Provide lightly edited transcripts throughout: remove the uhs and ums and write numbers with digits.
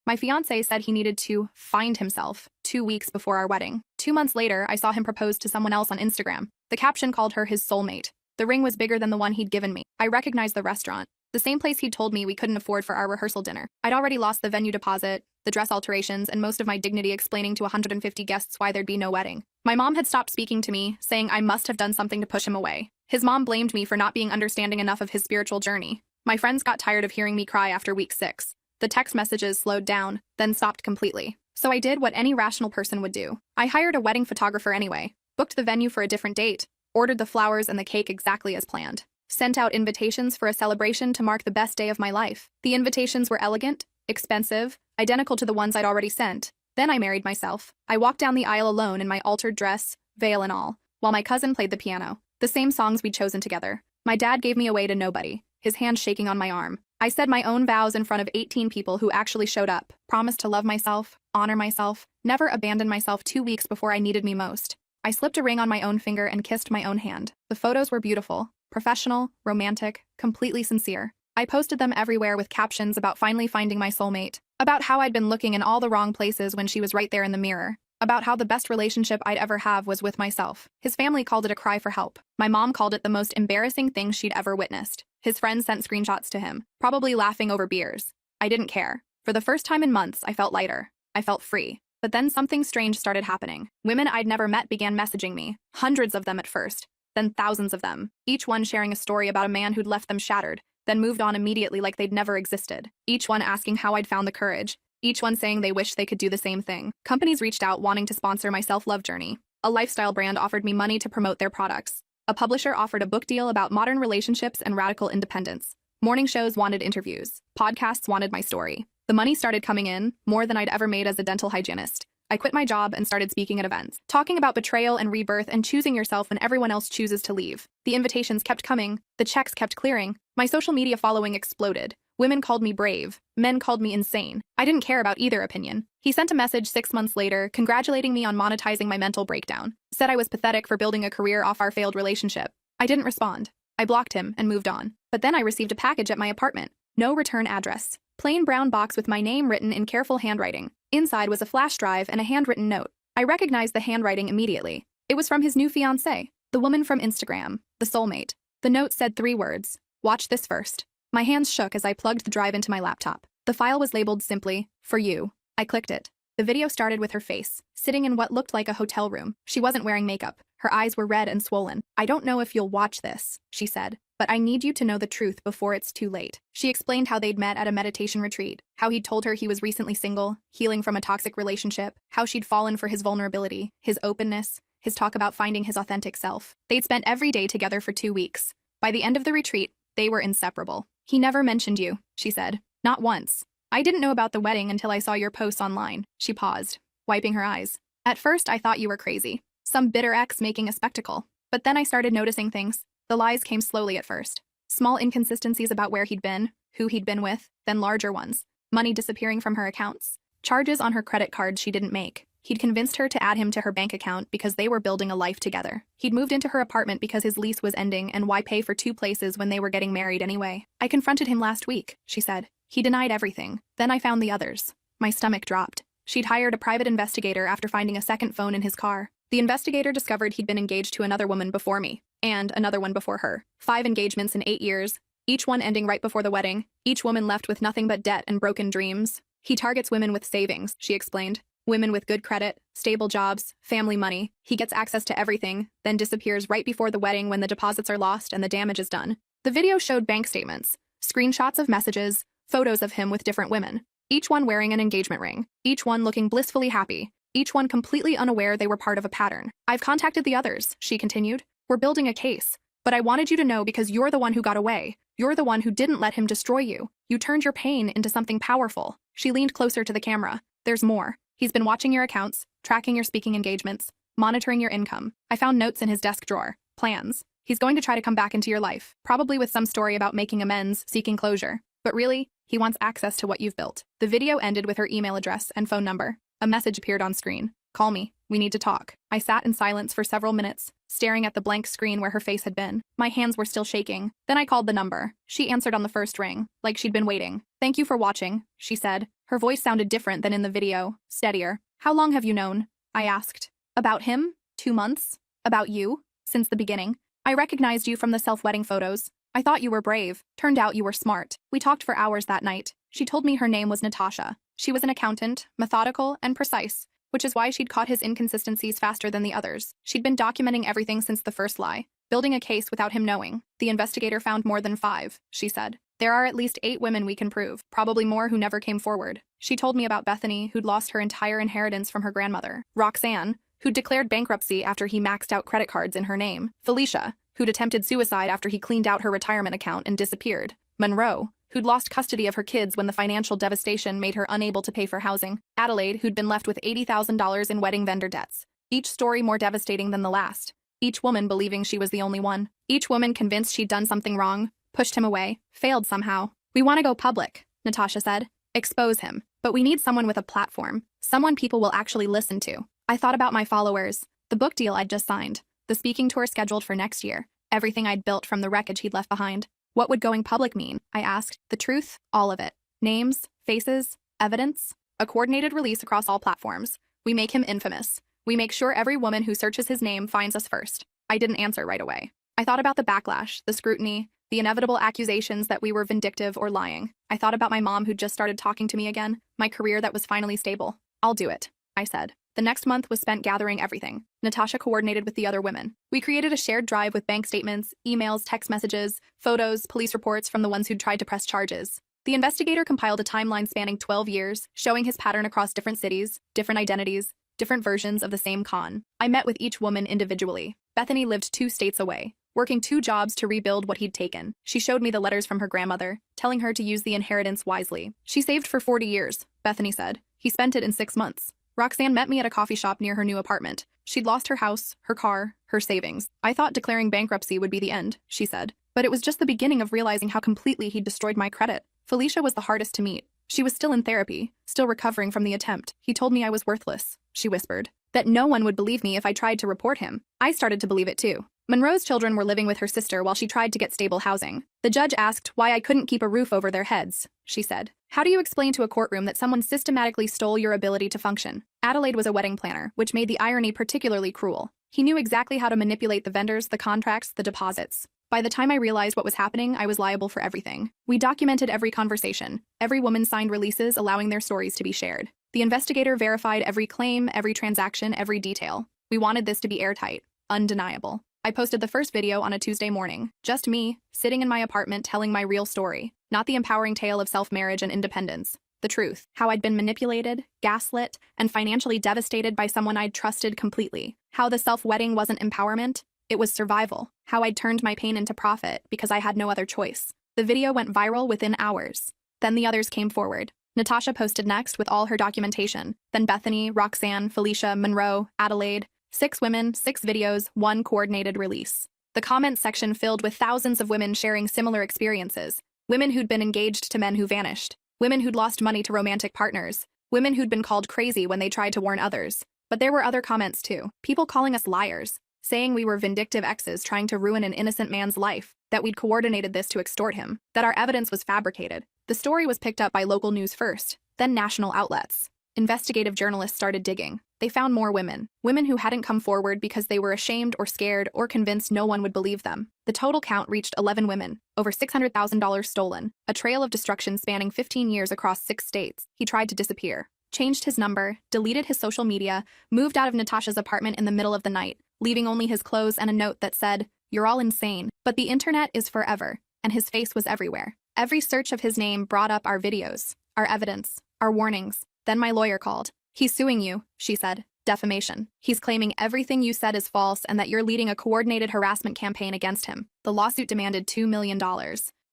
My fiancé said he needed to find himself 2 weeks before our wedding. 2 months later, I saw him propose to someone else on Instagram. The caption called her his soulmate. The ring was bigger than the one he'd given me. I recognized the restaurant, the same place he'd told me we couldn't afford for our rehearsal dinner. I'd already lost the venue deposit, the dress alterations, and most of my dignity explaining to 150 guests why there'd be no wedding. My mom had stopped speaking to me, saying I must have done something to push him away. His mom blamed me for not being understanding enough of his spiritual journey. My friends got tired of hearing me cry after week 6. The text messages slowed down, then stopped completely. So I did what any rational person would do. I hired a wedding photographer anyway, booked the venue for a different date, ordered the flowers and the cake exactly as planned, sent out invitations for a celebration to mark the best day of my life. The invitations were elegant, expensive, identical to the ones I'd already sent. Then I married myself. I walked down the aisle alone in my altered dress, veil and all, while my cousin played the piano, the same songs we'd chosen together. My dad gave me away to nobody, his hand shaking on my arm. I said my own vows in front of 18 people who actually showed up, promised to love myself, honor myself, never abandon myself 2 weeks before I needed me most. I slipped a ring on my own finger and kissed my own hand. The photos were beautiful, professional, romantic, completely sincere. I posted them everywhere with captions about finally finding my soulmate, about how I'd been looking in all the wrong places when she was right there in the mirror, about how the best relationship I'd ever have was with myself. His family called it a cry for help. My mom called it the most embarrassing thing she'd ever witnessed. His friends sent screenshots to him, probably laughing over beers. I didn't care. For the first time in months, I felt lighter. I felt free. But then something strange started happening. Women I'd never met began messaging me, hundreds of them at first, then thousands of them, each one sharing a story about a man who'd left them shattered, then moved on immediately like they'd never existed. Each one asking how I'd found the courage. Each one saying they wish they could do the same thing. Companies reached out wanting to sponsor my self-love journey. A lifestyle brand offered me money to promote their products. A publisher offered a book deal about modern relationships and radical independence. Morning shows wanted interviews. Podcasts wanted my story. The money started coming in, more than I'd ever made as a dental hygienist. I quit my job and started speaking at events, talking about betrayal and rebirth and choosing yourself when everyone else chooses to leave. The invitations kept coming. The checks kept clearing. My social media following exploded. Women called me brave. Men called me insane. I didn't care about either opinion. He sent a message 6 months later, congratulating me on monetizing my mental breakdown. Said I was pathetic for building a career off our failed relationship. I didn't respond. I blocked him and moved on. But then I received a package at my apartment. No return address. Plain brown box with my name written in careful handwriting. Inside was a flash drive and a handwritten note. I recognized the handwriting immediately. It was from his new fiancée, the woman from Instagram, the soulmate. The note said 3 words. Watch this first. My hands shook as I plugged the drive into my laptop. The file was labeled simply, for you. I clicked it. The video started with her face, sitting in what looked like a hotel room. She wasn't wearing makeup. Her eyes were red and swollen. I don't know if you'll watch this, she said, but I need you to know the truth before it's too late. She explained how they'd met at a meditation retreat, how he'd told her he was recently single, healing from a toxic relationship, how she'd fallen for his vulnerability, his openness, his talk about finding his authentic self. They'd spent every day together for 2 weeks. By the end of the retreat, they were inseparable. He never mentioned you, she said. Not once. I didn't know about the wedding until I saw your posts online. She paused, wiping her eyes. At first, I thought you were crazy. Some bitter ex making a spectacle. But then I started noticing things. The lies came slowly at first. Small inconsistencies about where he'd been, who he'd been with, then larger ones. Money disappearing from her accounts. Charges on her credit cards she didn't make. He'd convinced her to add him to her bank account because they were building a life together. He'd moved into her apartment because his lease was ending, and why pay for 2 places when they were getting married anyway? I confronted him last week, she said. He denied everything. Then I found the others. My stomach dropped. She'd hired a private investigator after finding a second phone in his car. The investigator discovered he'd been engaged to another woman before me, and another one before her. 5 engagements in 8 years, each one ending right before the wedding, each woman left with nothing but debt and broken dreams. He targets women with savings, she explained. Women with good credit, stable jobs, family money. He gets access to everything, then disappears right before the wedding when the deposits are lost and the damage is done. The video showed bank statements, screenshots of messages, photos of him with different women, each one wearing an engagement ring, each one looking blissfully happy, each one completely unaware they were part of a pattern. I've contacted the others, she continued. We're building a case. But I wanted you to know because you're the one who got away. You're the one who didn't let him destroy you. You turned your pain into something powerful. She leaned closer to the camera. There's more. He's been watching your accounts, tracking your speaking engagements, monitoring your income. I found notes in his desk drawer. Plans. He's going to try to come back into your life, probably with some story about making amends, seeking closure. But really, he wants access to what you've built. The video ended with her email address and phone number. A message appeared on screen. Call me. We need to talk. I sat in silence for several minutes, staring at the blank screen where her face had been. My hands were still shaking. Then I called the number. She answered on the first ring, like she'd been waiting. Thank you for watching, she said, Her voice sounded different than in the video, steadier. How long have you known? I asked. About him? 2 months. About you? Since the beginning. I recognized you from the self-wedding photos. I thought you were brave. Turned out you were smart. We talked for hours that night. She told me her name was Natasha. She was an accountant, methodical and precise, which is why she'd caught his inconsistencies faster than the others. She'd been documenting everything since the first lie, building a case without him knowing. The investigator found more than 5, she said. There are at least 8 women we can prove, probably more who never came forward. She told me about Bethany, who'd lost her entire inheritance from her grandmother. Roxanne, who'd declared bankruptcy after he maxed out credit cards in her name. Felicia, who'd attempted suicide after he cleaned out her retirement account and disappeared. Monroe, who'd lost custody of her kids when the financial devastation made her unable to pay for housing. Adelaide, who'd been left with $80,000 in wedding vendor debts. Each story more devastating than the last. Each woman believing she was the only one. Each woman convinced she'd done something wrong, pushed him away, failed somehow. We want to go public, Natasha said. Expose him. But we need someone with a platform. Someone people will actually listen to. I thought about my followers, the book deal I'd just signed, the speaking tour scheduled for next year, everything I'd built from the wreckage he'd left behind. What would going public mean? I asked. The truth, all of it. Names, faces, evidence. A coordinated release across all platforms. We make him infamous. We make sure every woman who searches his name finds us first. I didn't answer right away. I thought about the backlash, the scrutiny, the inevitable accusations that we were vindictive or lying. I thought about my mom who'd just started talking to me again, my career that was finally stable. I'll do it, I said. The next month was spent gathering everything. Natasha coordinated with the other women. We created a shared drive with bank statements, emails, text messages, photos, police reports from the ones who'd tried to press charges. The investigator compiled a timeline spanning 12 years, showing his pattern across different cities, different identities, different versions of the same con. I met with each woman individually. Bethany lived 2 states away, working 2 jobs to rebuild what he'd taken. She showed me the letters from her grandmother, telling her to use the inheritance wisely. She saved for 40 years, Bethany said. He spent it in 6 months. Roxanne met me at a coffee shop near her new apartment. She'd lost her house, her car, her savings. I thought declaring bankruptcy would be the end, she said. But it was just the beginning of realizing how completely he'd destroyed my credit. Felicia was the hardest to meet. She was still in therapy, still recovering from the attempt. He told me I was worthless, she whispered. That no one would believe me if I tried to report him. I started to believe it too. Monroe's children were living with her sister while she tried to get stable housing. The judge asked why I couldn't keep a roof over their heads, she said. How do you explain to a courtroom that someone systematically stole your ability to function? Adelaide was a wedding planner, which made the irony particularly cruel. He knew exactly how to manipulate the vendors, the contracts, the deposits. By the time I realized what was happening, I was liable for everything. We documented every conversation. Every woman signed releases allowing their stories to be shared. The investigator verified every claim, every transaction, every detail. We wanted this to be airtight, undeniable. I posted the first video on a Tuesday morning. Just me, sitting in my apartment telling my real story. Not the empowering tale of self-marriage and independence. The truth. How I'd been manipulated, gaslit, and financially devastated by someone I'd trusted completely. How the self-wedding wasn't empowerment, it was survival. How I'd turned my pain into profit because I had no other choice. The video went viral within hours. Then the others came forward. Natasha posted next with all her documentation. Then Bethany, Roxanne, Felicia, Monroe, Adelaide. 6 women, 6 videos, 1 coordinated release. The comments section filled with thousands of women sharing similar experiences. Women who'd been engaged to men who vanished. Women who'd lost money to romantic partners. Women who'd been called crazy when they tried to warn others. But there were other comments too. People calling us liars. Saying we were vindictive exes trying to ruin an innocent man's life. That we'd coordinated this to extort him. That our evidence was fabricated. The story was picked up by local news first, then national outlets. Investigative journalists started digging. They found more women. Women who hadn't come forward because they were ashamed or scared or convinced no one would believe them. The total count reached 11 women. Over $600,000 stolen. A trail of destruction spanning 15 years across 6 states. He tried to disappear. Changed his number, deleted his social media, moved out of Natasha's apartment in the middle of the night, leaving only his clothes and a note that said, "You're all insane." But the internet is forever, and his face was everywhere. Every search of his name brought up our videos, our evidence, our warnings. Then my lawyer called. "He's suing you," she said. "Defamation. He's claiming everything you said is false and that you're leading a coordinated harassment campaign against him." The lawsuit demanded $2 million.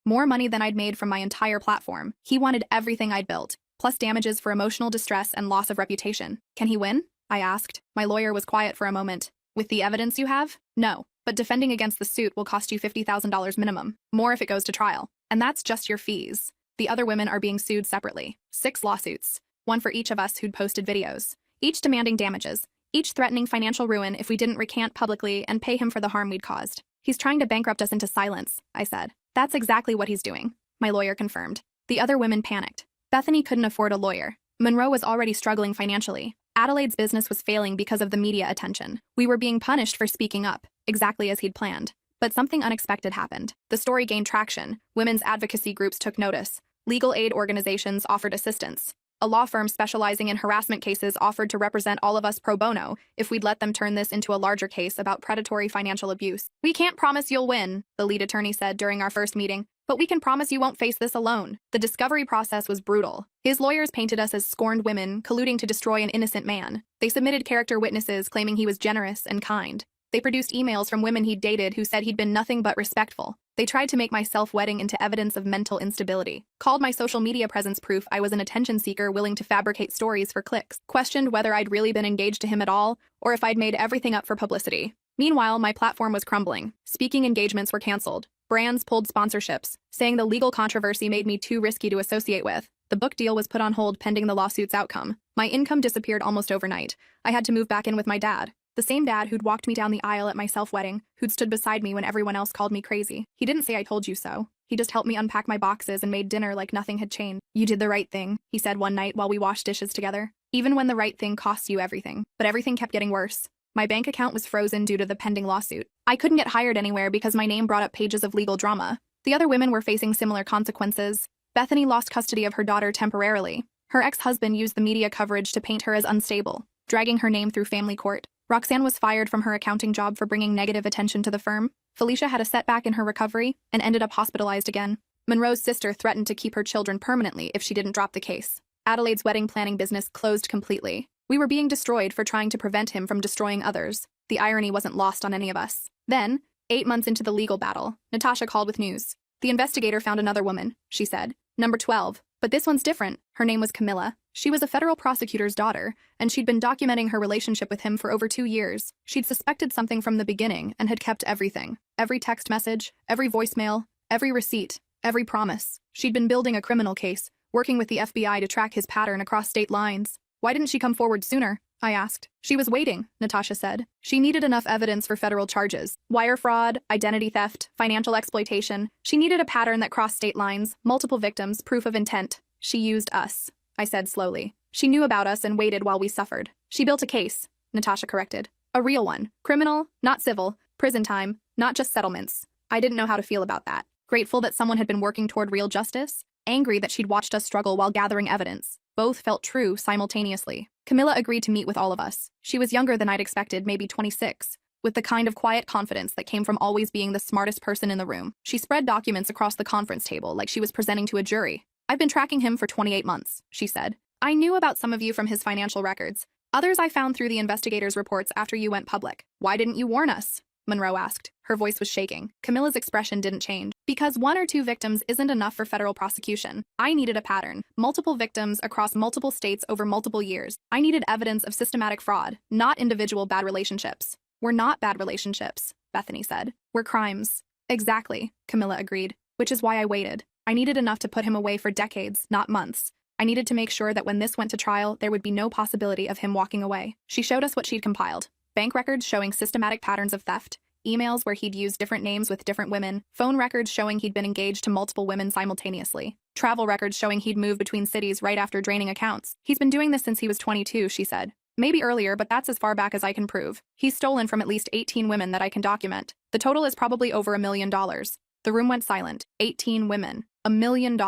More money than I'd made from my entire platform. He wanted everything I'd built, plus damages for emotional distress and loss of reputation. Can he win? I asked. My lawyer was quiet for a moment. "With the evidence you have? No. But defending against the suit will cost you $50,000 minimum. More if it goes to trial. And that's just your fees. The other women are being sued separately. 6 lawsuits. 1 for each of us who'd posted videos. Each demanding damages. Each threatening financial ruin if we didn't recant publicly and pay him for the harm we'd caused. He's trying to bankrupt us into silence," I said. "That's exactly what he's doing," my lawyer confirmed. The other women panicked. Bethany couldn't afford a lawyer. Monroe was already struggling financially. Adelaide's business was failing because of the media attention. We were being punished for speaking up, exactly as he'd planned. But something unexpected happened. The story gained traction. Women's advocacy groups took notice. Legal aid organizations offered assistance. A law firm specializing in harassment cases offered to represent all of us pro bono if we'd let them turn this into a larger case about predatory financial abuse. "We can't promise you'll win," the lead attorney said during our first meeting, "but we can promise you won't face this alone." The discovery process was brutal. His lawyers painted us as scorned women colluding to destroy an innocent man. They submitted character witnesses claiming he was generous and kind. They produced emails from women he'd dated who said he'd been nothing but respectful. They tried to make my self-wedding into evidence of mental instability. Called my social media presence proof I was an attention seeker willing to fabricate stories for clicks. Questioned whether I'd really been engaged to him at all, or if I'd made everything up for publicity. Meanwhile, my platform was crumbling. Speaking engagements were canceled. Brands pulled sponsorships, saying the legal controversy made me too risky to associate with. The book deal was put on hold pending the lawsuit's outcome. My income disappeared almost overnight. I had to move back in with my dad. The same dad who'd walked me down the aisle at my self-wedding, who'd stood beside me when everyone else called me crazy. He didn't say I told you so. He just helped me unpack my boxes and made dinner like nothing had changed. "You did the right thing," he said one night while we washed dishes together. "Even when the right thing costs you everything." But everything kept getting worse. My bank account was frozen due to the pending lawsuit. I couldn't get hired anywhere because my name brought up pages of legal drama. The other women were facing similar consequences. Bethany lost custody of her daughter temporarily. Her ex-husband used the media coverage to paint her as unstable, dragging her name through family court. Roxanne was fired from her accounting job for bringing negative attention to the firm. Felicia had a setback in her recovery and ended up hospitalized again. Monroe's sister threatened to keep her children permanently if she didn't drop the case. Adelaide's wedding planning business closed completely. We were being destroyed for trying to prevent him from destroying others. The irony wasn't lost on any of us. Then, 8 months into the legal battle, Natasha called with news. "The investigator found another woman," she said. "Number 12. But this one's different." Her name was Camilla. She was a federal prosecutor's daughter, and she'd been documenting her relationship with him for over 2 years. She'd suspected something from the beginning and had kept everything. Every text message, every voicemail, every receipt, every promise. She'd been building a criminal case, working with the FBI to track his pattern across state lines. "Why didn't she come forward sooner?" I asked. "She was waiting," Natasha said. "She needed enough evidence for federal charges. Wire fraud, identity theft, financial exploitation. She needed a pattern that crossed state lines, multiple victims, proof of intent. She used us," I said slowly. "She knew about us and waited while we suffered. She built a case," Natasha corrected. "A real one. Criminal, not civil. Prison time, not just settlements." I didn't know how to feel about that. Grateful that someone had been working toward real justice. Angry that she'd watched us struggle while gathering evidence. Both felt true simultaneously. Camilla agreed to meet with all of us. She was younger than I'd expected, maybe 26, with the kind of quiet confidence that came from always being the smartest person in the room. She spread documents across the conference table like she was presenting to a jury. "I've been tracking him for 28 months, she said. "I knew about some of you from his financial records. Others I found through the investigators' reports after you went public. Why didn't you warn us?" Monroe asked. Her voice was shaking. Camilla's expression didn't change. "Because 1 or 2 victims isn't enough for federal prosecution. I needed a pattern. Multiple victims across multiple states over multiple years. I needed evidence of systematic fraud, not individual bad relationships." "We're not bad relationships," Bethany said. "We're crimes." "Exactly," Camilla agreed. "Which is why I waited. I needed enough to put him away for decades, not months. I needed to make sure that when this went to trial, there would be no possibility of him walking away." She showed us what she'd compiled. Bank records showing systematic patterns of theft, emails where he'd used different names with different women, phone records showing he'd been engaged to multiple women simultaneously, travel records showing he'd moved between cities right after draining accounts. "He's been doing this since he was 22, she said. "Maybe earlier, but that's as far back as I can prove. He's stolen from at least 18 women that I can document. The total is probably over $1 million. The room went silent. 18 women. $1 million.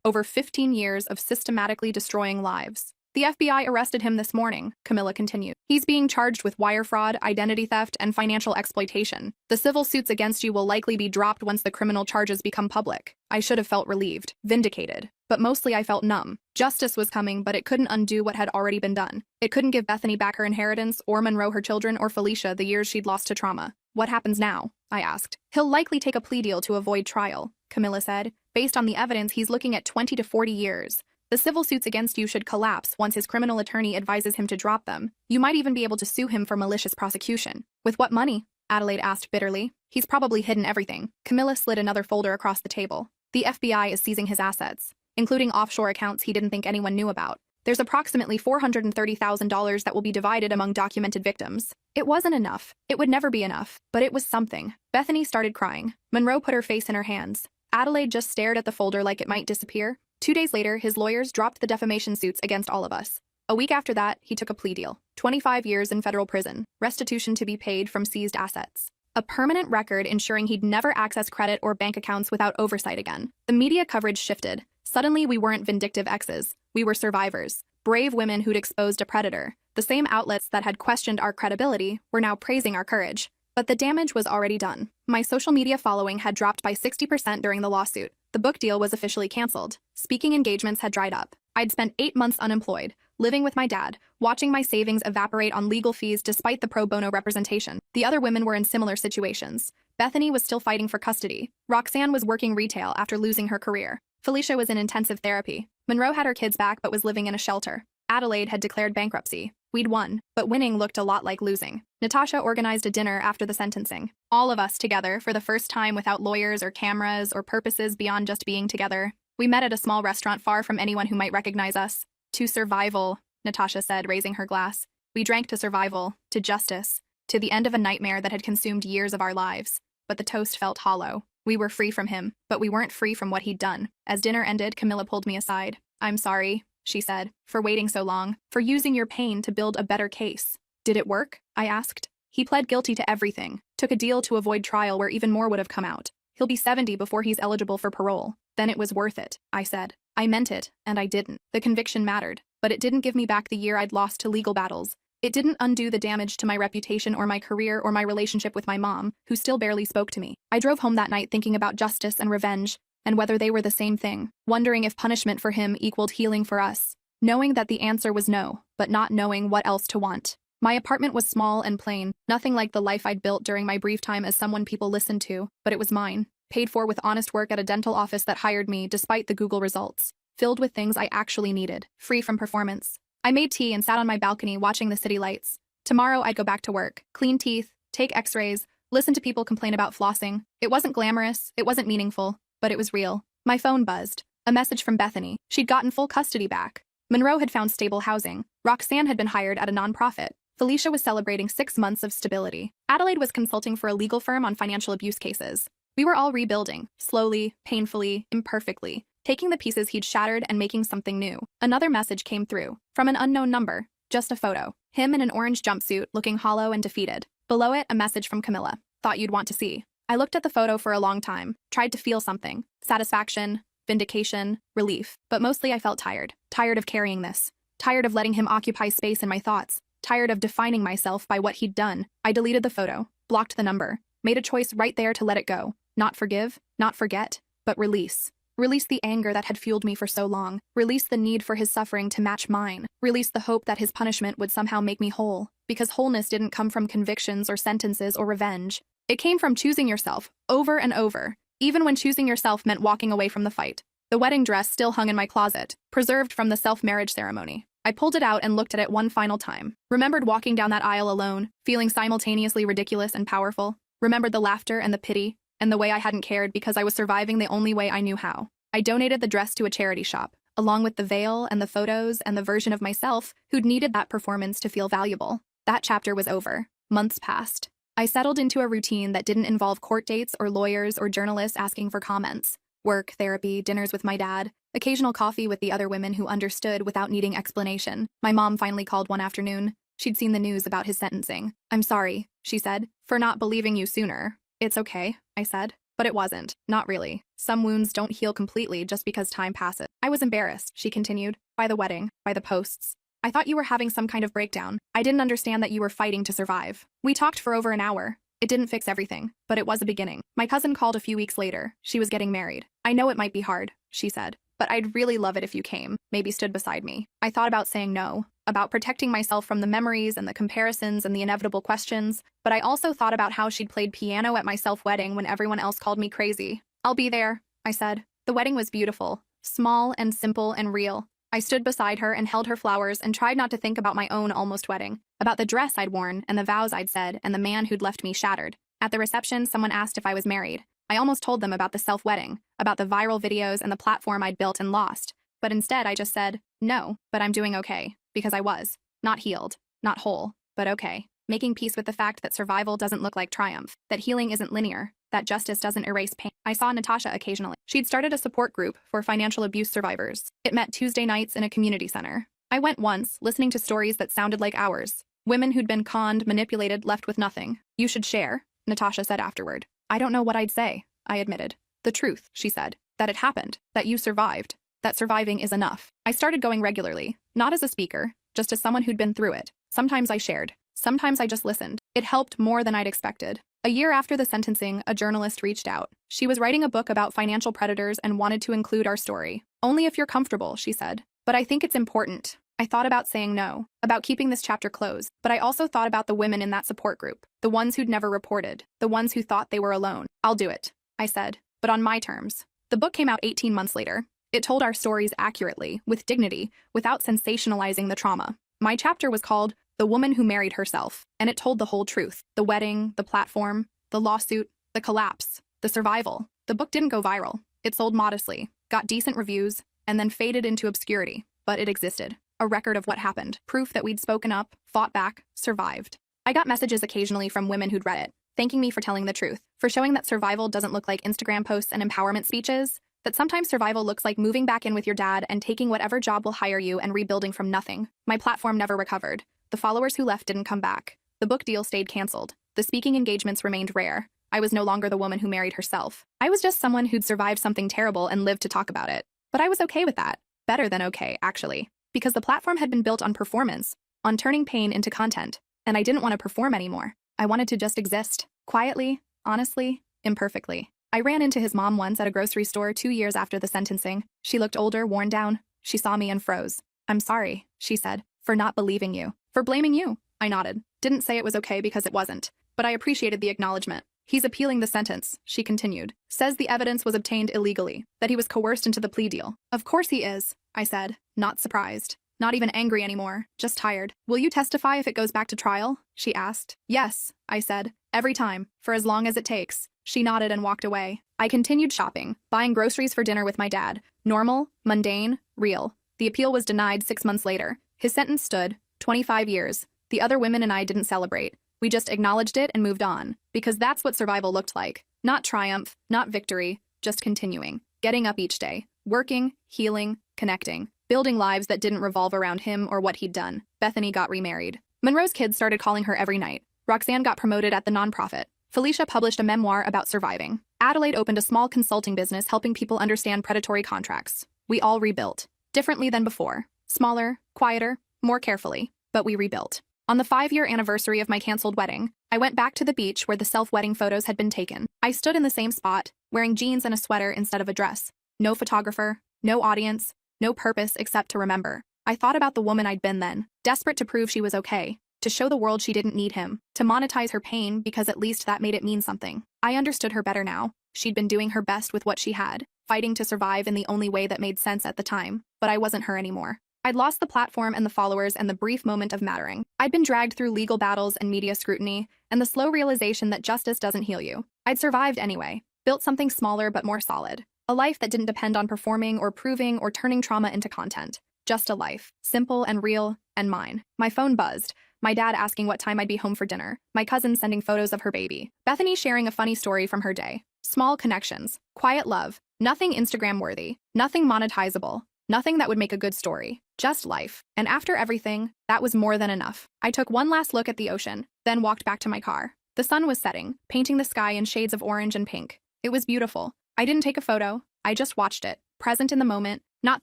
Over 15 years of systematically destroying lives. "The FBI arrested him this morning," Camilla continued. "He's being charged with wire fraud, identity theft, and financial exploitation. The civil suits against you will likely be dropped once the criminal charges become public." I should have felt relieved, vindicated. But mostly I felt numb. Justice was coming, but it couldn't undo what had already been done. It couldn't give Bethany back her inheritance, or Monroe her children, or Felicia the years she'd lost to trauma. "What happens now?" I asked. "He'll likely take a plea deal to avoid trial," Camilla said. "Based on the evidence, he's looking at 20 to 40 years. The civil suits against you should collapse once his criminal attorney advises him to drop them. You might even be able to sue him for malicious prosecution." "With what money?" Adelaide asked bitterly. "He's probably hidden everything." Camilla slid another folder across the table. "The FBI is seizing his assets, including offshore accounts he didn't think anyone knew about. There's approximately $430,000 that will be divided among documented victims." It wasn't enough. It would never be enough. But it was something. Bethany started crying. Monroe put her face in her hands. Adelaide just stared at the folder like it might disappear. 2 days later, his lawyers dropped the defamation suits against all of us. A week after that, he took a plea deal. 25 years in federal prison, restitution to be paid from seized assets. A permanent record ensuring he'd never access credit or bank accounts without oversight again. The media coverage shifted. Suddenly, we weren't vindictive exes. We were survivors. Brave women who'd exposed a predator. The same outlets that had questioned our credibility were now praising our courage. But the damage was already done. My social media following had dropped by 60% during the lawsuit. The book deal was officially canceled. Speaking engagements had dried up. I'd spent 8 months unemployed, living with my dad, watching my savings evaporate on legal fees despite the pro bono representation. The other women were in similar situations. Bethany was still fighting for custody. Roxanne was working retail after losing her career. Felicia was in intensive therapy. Monroe had her kids back but was living in a shelter. Adelaide had declared bankruptcy. We'd won, but winning looked a lot like losing. Natasha organized a dinner after the sentencing. All of us together for the first time without lawyers or cameras or purposes beyond just being together. We met at a small restaurant far from anyone who might recognize us. To survival, Natasha said, raising her glass. We drank to survival, to justice, to the end of a nightmare that had consumed years of our lives. But the toast felt hollow. We were free from him, but we weren't free from what he'd done. As dinner ended, Camilla pulled me aside. I'm sorry, she said, for waiting so long, for using your pain to build a better case. Did it work? I asked. He pled guilty to everything, took a deal to avoid trial where even more would have come out. He'll be 70 before he's eligible for parole. Then it was worth it, I said. I meant it, and I didn't. The conviction mattered, but it didn't give me back the year I'd lost to legal battles. It didn't undo the damage to my reputation or my career or my relationship with my mom, who still barely spoke to me. I drove home that night thinking about justice and revenge, and whether they were the same thing, wondering if punishment for him equaled healing for us, knowing that the answer was no, but not knowing what else to want. My apartment was small and plain, nothing like the life I'd built during my brief time as someone people listened to, but it was mine. Paid for with honest work at a dental office that hired me despite the Google results. Filled with things I actually needed, free from performance. I made tea and sat on my balcony watching the city lights. Tomorrow I'd go back to work, clean teeth, take x-rays, listen to people complain about flossing. It wasn't glamorous, it wasn't meaningful, but it was real. My phone buzzed. A message from Bethany. She'd gotten full custody back. Monroe had found stable housing. Roxanne had been hired at a nonprofit. Felicia was celebrating 6 months of stability. Adelaide was consulting for a legal firm on financial abuse cases. We were all rebuilding, slowly, painfully, imperfectly, taking the pieces he'd shattered and making something new. Another message came through, from an unknown number, just a photo. Him in an orange jumpsuit, looking hollow and defeated. Below it, a message from Camilla. Thought you'd want to see. I looked at the photo for a long time, tried to feel something. Satisfaction, vindication, relief. But mostly I felt tired. Tired of carrying this. Tired of letting him occupy space in my thoughts. Tired of defining myself by what he'd done. I deleted the photo, blocked the number, made a choice right there to let it go. Not forgive, not forget, but release. Release the anger that had fueled me for so long. Release the need for his suffering to match mine. Release the hope that his punishment would somehow make me whole. Because wholeness didn't come from convictions or sentences or revenge. It came from choosing yourself, over and over, even when choosing yourself meant walking away from the fight. The wedding dress still hung in my closet, preserved from the self-marriage ceremony. I pulled it out and looked at it one final time. Remembered walking down that aisle alone, feeling simultaneously ridiculous and powerful. Remembered the laughter and the pity, and the way I hadn't cared because I was surviving the only way I knew how. I donated the dress to a charity shop, along with the veil and the photos and the version of myself who'd needed that performance to feel valuable. That chapter was over. Months passed. I settled into a routine that didn't involve court dates or lawyers or journalists asking for comments. Work, therapy, dinners with my dad, occasional coffee with the other women who understood without needing explanation. My mom finally called one afternoon. She'd seen the news about his sentencing. I'm sorry, she said, for not believing you sooner. It's okay, I said. But it wasn't. Not really. Some wounds don't heal completely just because time passes. I was embarrassed, she continued, by the wedding, by the posts. I thought you were having some kind of breakdown. I didn't understand that you were fighting to survive. We talked for over an hour. It didn't fix everything, but it was a beginning. My cousin called a few weeks later. She was getting married. I know it might be hard, she said, but I'd really love it if you came, maybe stood beside me. I thought about saying no, about protecting myself from the memories and the comparisons and the inevitable questions, but I also thought about how she'd played piano at my self-wedding when everyone else called me crazy. I'll be there, I said. The wedding was beautiful, small and simple and real. I stood beside her and held her flowers and tried not to think about my own almost wedding, about the dress I'd worn and the vows I'd said and the man who'd left me shattered. At the reception, someone asked if I was married. I almost told them about the self-wedding, about the viral videos and the platform I'd built and lost, but instead I just said, no, but I'm doing okay, because I was. Not healed, not whole, but okay. Making peace with the fact that survival doesn't look like triumph, that healing isn't linear, that justice doesn't erase pain. I saw Natasha occasionally. She'd started a support group for financial abuse survivors. It met Tuesday nights in a community center. I went once, listening to stories that sounded like ours. Women who'd been conned, manipulated, left with nothing. You should share, Natasha said afterward. I don't know what I'd say, I admitted. The truth, she said. That it happened. That you survived. That surviving is enough. I started going regularly, not as a speaker, just as someone who'd been through it. Sometimes I shared. Sometimes I just listened. It helped more than I'd expected. A year after the sentencing, a journalist reached out. She was writing a book about financial predators and wanted to include our story. Only if you're comfortable, she said. But I think it's important. I thought about saying no, about keeping this chapter closed, but I also thought about the women in that support group, the ones who'd never reported, the ones who thought they were alone. I'll do it, I said, but on my terms. The book came out 18 months later. It told our stories accurately, with dignity, without sensationalizing the trauma. My chapter was called The Woman Who Married Herself, and it told the whole truth. The wedding, the platform, the lawsuit, the collapse, the survival. The book didn't go viral. It sold modestly, got decent reviews, and then faded into obscurity, but it existed. A record of what happened, proof that we'd spoken up, fought back, survived. I got messages occasionally from women who'd read it, thanking me for telling the truth, for showing that survival doesn't look like Instagram posts and empowerment speeches, that sometimes survival looks like moving back in with your dad and taking whatever job will hire you and rebuilding from nothing. My platform never recovered. The followers who left didn't come back. The book deal stayed canceled. The speaking engagements remained rare. I was no longer the woman who married herself. I was just someone who'd survived something terrible and lived to talk about it. But I was okay with that. Better than okay, actually. Because the platform had been built on performance, on turning pain into content, and I didn't want to perform anymore. I wanted to just exist, quietly, honestly, imperfectly. I ran into his mom once at a grocery store 2 years after the sentencing. She looked older, worn down. She saw me and froze. I'm sorry, she said, for not believing you. For blaming you. I nodded. Didn't say it was okay because it wasn't. But I appreciated the acknowledgement. He's appealing the sentence, she continued. Says the evidence was obtained illegally, that he was coerced into the plea deal. Of course he is, I said, not surprised. Not even angry anymore, just tired. Will you testify if it goes back to trial? She asked. Yes, I said. Every time, for as long as it takes. She nodded and walked away. I continued shopping, buying groceries for dinner with my dad. Normal, mundane, real. The appeal was denied 6 months later. His sentence stood, 25 years. The other women and I didn't celebrate. We just acknowledged it and moved on, because that's what survival looked like. Not triumph, not victory, just continuing. Getting up each day, working, healing, connecting, building lives that didn't revolve around him or what he'd done. Bethany got remarried. Monroe's kids started calling her every night. Roxanne got promoted at the nonprofit. Felicia published a memoir about surviving. Adelaide opened a small consulting business helping people understand predatory contracts. We all rebuilt. Differently than before. Smaller, quieter, more carefully. But we rebuilt. On the 5-year anniversary of my canceled wedding, I went back to the beach where the self-wedding photos had been taken. I stood in the same spot, wearing jeans and a sweater instead of a dress. No photographer, no audience, no purpose except to remember. I thought about the woman I'd been then, desperate to prove she was okay, to show the world she didn't need him, to monetize her pain because at least that made it mean something. I understood her better now. She'd been doing her best with what she had, fighting to survive in the only way that made sense at the time, but I wasn't her anymore. I'd lost the platform and the followers and the brief moment of mattering. I'd been dragged through legal battles and media scrutiny, and the slow realization that justice doesn't heal you. I'd survived anyway, built something smaller but more solid. A life that didn't depend on performing or proving or turning trauma into content. Just a life, simple and real, and mine. My phone buzzed, my dad asking what time I'd be home for dinner, my cousin sending photos of her baby, Bethany sharing a funny story from her day. Small connections, quiet love, nothing Instagram-worthy, nothing monetizable, nothing that would make a good story. Just life. And after everything, that was more than enough. I took one last look at the ocean, then walked back to my car. The sun was setting, painting the sky in shades of orange and pink. It was beautiful. I didn't take a photo, I just watched it, present in the moment, not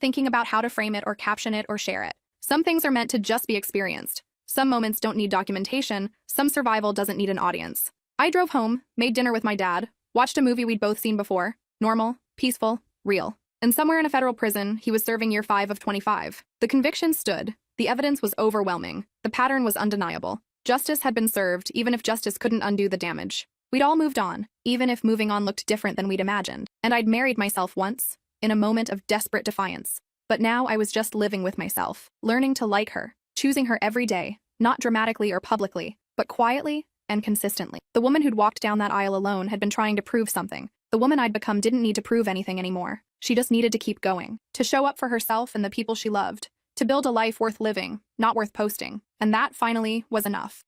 thinking about how to frame it or caption it or share it. Some things are meant to just be experienced. Some moments don't need documentation, some survival doesn't need an audience. I drove home, made dinner with my dad, watched a movie we'd both seen before. Normal, peaceful, real. And somewhere in a federal prison, he was serving year 5 of 25. The conviction stood. The evidence was overwhelming. The pattern was undeniable. Justice had been served, even if justice couldn't undo the damage. We'd all moved on, even if moving on looked different than we'd imagined. And I'd married myself once, in a moment of desperate defiance. But now I was just living with myself, learning to like her, choosing her every day, not dramatically or publicly, but quietly and consistently. The woman who'd walked down that aisle alone had been trying to prove something. The woman I'd become didn't need to prove anything anymore. She just needed to keep going, to show up for herself and the people she loved, to build a life worth living, not worth posting. And that, finally, was enough.